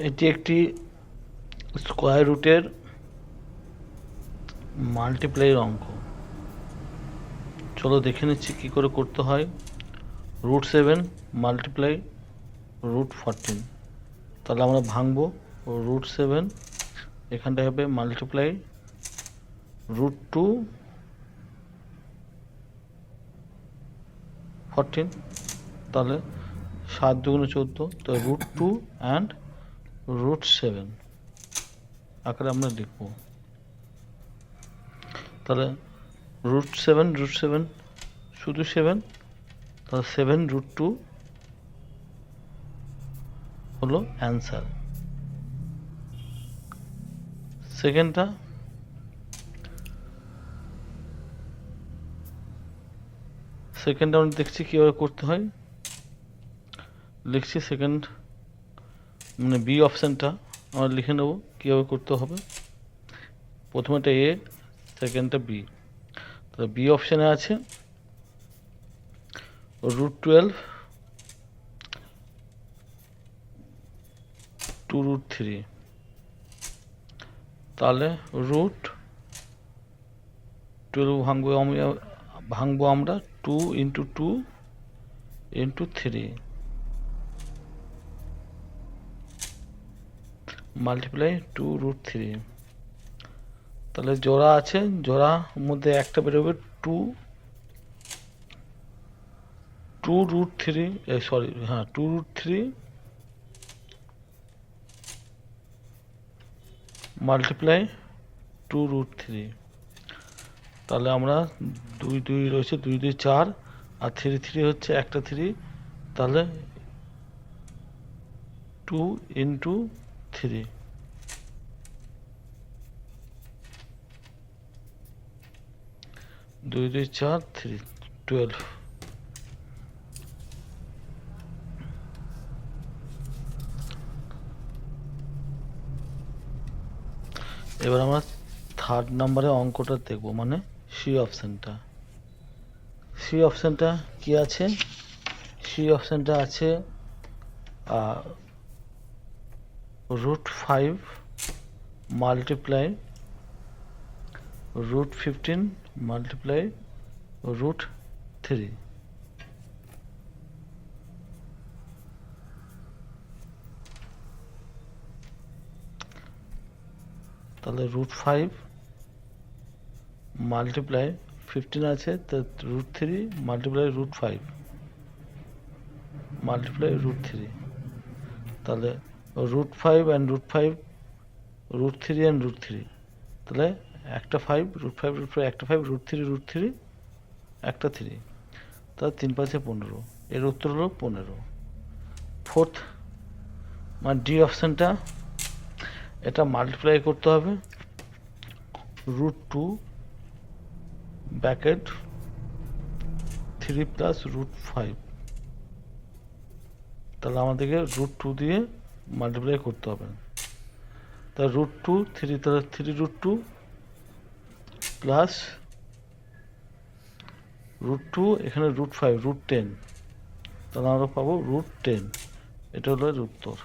এটি একটি স্কোয়ার রুটের মাল্টিপ্লাইয়ের অঙ্ক। চলো দেখে নিচ্ছি কী করে করতে হয়। √7 মাল্টিপ্লাই √14। তাহলে আমরা ভাঙবো। √7 এখানটায় হবে মাল্টিপ্লাই √2 14। তাহলে 7 দুগুণে 14, তো √2 অ্যান্ড √7 আকারে আমরা লিখব। তাহলে √7 শুধু 7, তাহলে 7√2 হলো অ্যান্সার। সেকেন্ডটা আমরা দেখছি কীভাবে করতে হয়। লিখছি সেকেন্ড, মানে বি অপশানটা আমরা লিখে নেব কীভাবে করতে হবে। প্রথমেটা এ, সেকেন্ডটা বি। তাহলে বি অপশানে আছে √12 2√3। তাহলে √12 ভাঙবো আমরা 2 × 2 × 3 মাল্টিপ্লাই 2√3। তাহলে জোড়া আছে, জোড়ার মধ্যে একটা বেরোবে 2√3 মাল্টিপ্লাই 2√3। তাহলে আমরা 2 রয়েছে, 2 2 4, আর 3 3 হচ্ছে একটা 3। তাহলে 2 × 3, দুই 2 4 3 12। এবার আমরা থার্ড নাম্বারে অঙ্কটা দেখব, মানে সি অপশানটা। সি অপশানটা কি আছে? সি অপশানটা আছে √5 মাল্টিপ্লাই √15 মাল্টিপ্লাই √3। তাহলে √5 মাল্টিপ্লাই 15 আছে, তো √3 মাল্টিপ্লাই √5 মাল্টিপ্লাই √3। তাহলে √5 and √5, √3 and √3, তাহলে একটা 5, √5 একটা 5, √3 একটা 3, তাহলে 3 5 15। এর উত্তর হলো 15। ফোর্থ মানে ডি অপশানটা, এটা মাল্টিপ্লাই করতে হবে √2 ব্র্যাকেট 3 + √5। তাহলে আমাদেরকে √2 দিয়ে মাল্টিপ্লাই করতে হবে। তাহলে √2 3, তাহলে 3√2 প্লাস √2, এখানে √5 √10, তাহলে আমরা পাবো √10। এটা হলো এর উত্তর।